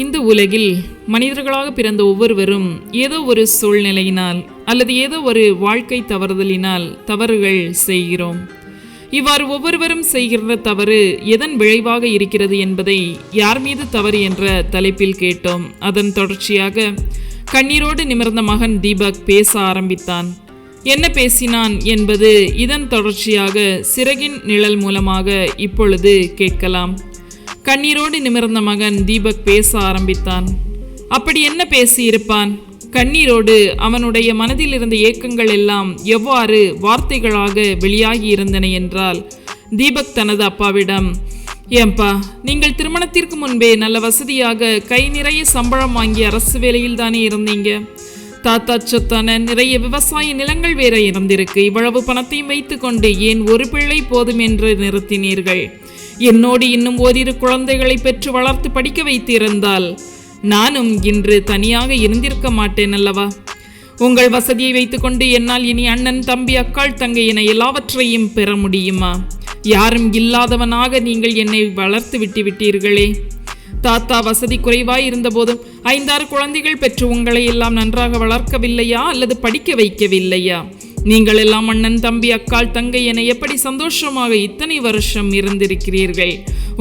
இந்த உலகில் மனிதர்களாக பிறந்த ஒவ்வொருவரும் ஏதோ ஒரு சூழ்நிலையினால் அல்லது ஏதோ ஒரு வாழ்க்கை தவறுதலினால் தவறுகள் செய்கிறோம். இவ்வாறு ஒவ்வொருவரும் செய்கிற தவறு எதன் விளைவாக இருக்கிறது என்பதை யார் மீது தவறு என்ற தலைப்பில் கேட்டோம். அதன் தொடர்ச்சியாக கண்ணீரோடு நிமிர்ந்த மகன் தீபக் பேச ஆரம்பித்தான். என்ன பேசினான் என்பது இதன் தொடர்ச்சியாக சிறகின் நிழல் மூலமாக இப்பொழுது கேட்கலாம். கண்ணீரோடு நிமிர்ந்த மகன் தீபக் பேச ஆரம்பித்தான். அப்படி என்ன பேசியிருப்பான்? கண்ணீரோடு அவனுடைய மனதில் இருந்த ஏக்கங்கள் எல்லாம் எவ்வாறு வார்த்தைகளாக வெளியாகி இருந்தன என்றால், தீபக் தனது அப்பாவிடம், ஏம்பா, நீங்கள் திருமணத்திற்கு முன்பே நல்ல வசதியாக கை நிறைய சம்பளம் வாங்கி அரசு வேலையில் தானே இருந்தீங்க. தாத்தா சொத்தான நிறைய விவசாய நிலங்கள் வேற இருந்திருக்கு. இவ்வளவு பணத்தையும் வைத்து கொண்டு ஏன் ஒரு பிள்ளை போதும் என்று நிறுத்தினீர்கள்? என்னோடு இன்னும் ஓரிரு குழந்தைகளை பெற்று வளர்த்து படிக்க வைத்திருந்தால் நானும் இன்று தனியாக இருந்திருக்க மாட்டேன் அல்லவா? உங்கள் வசதியை வைத்துக்கொண்டு என்னால் இனி அண்ணன், தம்பி, அக்காள், தங்கை என எல்லாவற்றையும் பெற முடியுமா? யாரும் இல்லாதவனாக நீங்கள் என்னை வளர்த்து விட்டு விட்டீர்களே. தாத்தா வசதி குறைவாய் இருந்த போதும் 5-6 குழந்தைகள் பெற்று உங்களை எல்லாம் நன்றாக வளர்க்கவில்லையா அல்லது படிக்க வைக்கவில்லையா? நீங்கள் எல்லாம் அண்ணன், தம்பி, அக்காள், தங்கை என எப்படி சந்தோஷமாக இத்தனை வருஷம் இருந்திருக்கிறீர்கள்?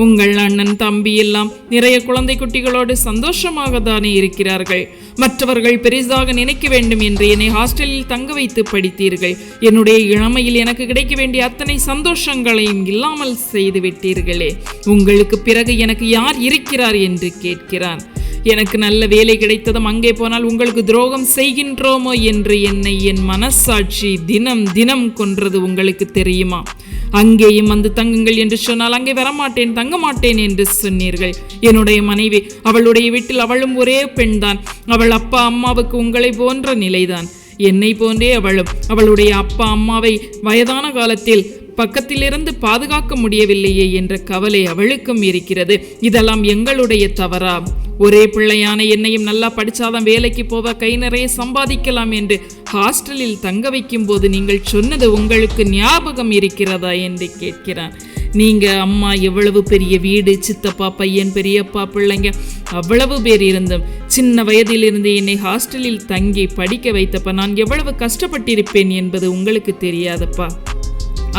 உங்கள் அண்ணன், தம்பி எல்லாம் நிறைய குழந்தை குட்டிகளோடு சந்தோஷமாக தானே இருக்கிறார்கள். மற்றவர்கள் பெரிதாக நினைக்க வேண்டும் என்று என்னை ஹாஸ்டலில் தங்க வைத்து படித்தீர்கள். என்னுடைய இளமையில் எனக்கு கிடைக்க வேண்டிய அத்தனை சந்தோஷங்களையும் இல்லாமல் செய்து விட்டீர்களே. உங்களுக்கு பிறகு எனக்கு யார் இருக்கிறார் என்று கேட்கிறான். எனக்கு நல்ல வேலை கிடைத்ததும் அங்கே போனால் உங்களுக்கு துரோகம் செய்கின்றோமோ என்று என்னை என் மனசாட்சி தினம் தினம் கொன்றது. உங்களுக்கு தெரியுமா? அங்கேயும் வந்து தங்குங்கள் என்று சொன்னால் அங்கே வரமாட்டேன், தங்க மாட்டேன் என்று சொன்னீர்கள். என்னுடைய மனைவி, அவளுடைய வீட்டில் அவளும் ஒரே பெண்தான். அவள் அப்பா அம்மாவுக்கு உங்களை போன்ற நிலைதான். என்னை போன்றே அவளும். அவளுடைய அப்பா அம்மாவை வயதான காலத்தில் பக்கத்திலிருந்து பாதுகாக்க முடியவில்லையே என்ற கவலை அவளுக்கும் இருக்கிறது. இதெல்லாம் எங்களுடைய தவறா? ஒரே பிள்ளையான என்னையும் நல்லா படிச்சாதான் வேலைக்கு போவ, கை நிறைய சம்பாதிக்கலாம் என்று ஹாஸ்டலில் தங்க வைக்கும் போது நீங்கள் சொன்னது உங்களுக்கு ஞாபகம் இருக்கிறதா என்று கேட்கிறான். நீங்க அம்மா எவ்வளவு பெரிய வீடு, சித்தப்பா பையன், பெரியப்பா பிள்ளைங்க அவ்வளவு பேர் இருந்தும் சின்ன வயதிலிருந்து என்னை ஹாஸ்டலில் தங்கி படிக்க வைத்தப்ப நான் எவ்வளவு கஷ்டப்பட்டிருப்பேன் என்பது உங்களுக்கு தெரியாதப்பா.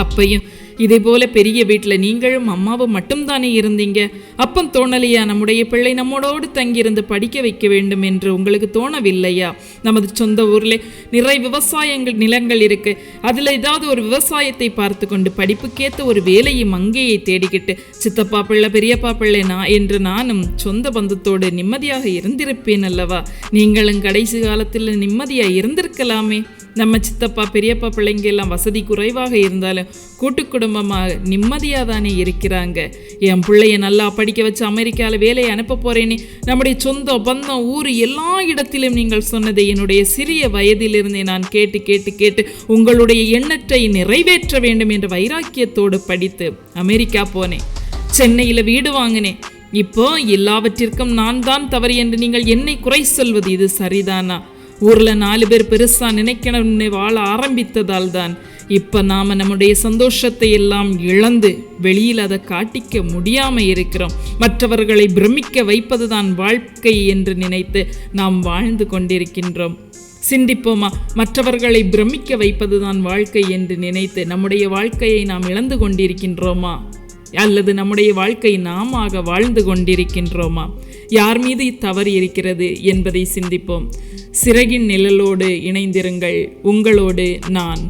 அப்பையும் இதே போல பெரிய வீட்டில் நீங்களும் அம்மாவும் மட்டும்தானே இருந்தீங்க. அப்பம் தோணலையா நம்முடைய பிள்ளை நம்மோடு தங்கியிருந்து படிக்க வைக்க வேண்டும் என்று உங்களுக்கு தோணவில்லையா? நமது சொந்த ஊரில் நிறைய விவசாயங்கள் நிலங்கள் இருக்கு. அதில் ஏதாவது ஒரு விவசாயத்தை பார்த்து கொண்டு படிப்புக்கேற்ற ஒரு வேலையும் அங்கேயே தேடிக்கிட்டு சித்தப்பா பிள்ளை, பெரியப்பா பிள்ளை என்று நானும் சொந்த பந்தத்தோடு நிம்மதியாக இருந்திருப்பேன் அல்லவா? நீங்களும் கடைசி காலத்தில் நிம்மதியாக இருந்திருக்கலாமே. நம்ம சித்தப்பா பெரியப்பா பிள்ளைங்க எல்லாம் வசதி குறைவாக இருந்தாலும் கூட்டு குடும்பமாக நிம்மதியாக தானே இருக்கிறாங்க. என் பிள்ளைய நல்லா படிக்க வச்சு அமெரிக்காவில் வேலையை அனுப்ப போறேன்னு நம்முடைய சொந்த பந்தம் ஊர் எல்லா இடத்திலும் நீங்கள் சொன்னதை என்னுடைய சிறிய வயதிலிருந்தே நான் கேட்டு கேட்டு கேட்டு உங்களுடைய எண்ணத்தை நிறைவேற்ற வேண்டும் என்ற வைராக்கியத்தோடு படித்து அமெரிக்கா போனேன். சென்னையில் வீடு வாங்கினேன். இப்போ எல்லாவற்றிற்கும் நான் தான் தவறு என்று நீங்கள் என்னை குறை சொல்வது இது சரிதானா? ஊர்ல 4 பேர் பெருசா நினைக்கணும்னு வாழ ஆரம்பித்ததால் தான் இப்ப நாம நம்முடைய சந்தோஷத்தை எல்லாம் இழந்து வெளியில் அதை காட்டிக்க முடியாம இருக்கிறோம். மற்றவர்களை பிரமிக்க வைப்பதுதான் வாழ்க்கை என்று நினைத்து நாம் வாழ்ந்து கொண்டிருக்கின்றோம். சிந்திப்போமா? மற்றவர்களை பிரமிக்க வைப்பதுதான் வாழ்க்கை என்று நினைத்து நம்முடைய வாழ்க்கையை நாம் இழந்து கொண்டிருக்கின்றோமா? அல்லது நம்முடைய வாழ்க்கை நாம வாழ்ந்து கொண்டிருக்கின்றோமா? யார் மீது தவறு இருக்கிறது என்பதை சிந்திப்போம். சிறகின் நிழலோடு இணைந்திருங்கள். உங்களோடு நான்.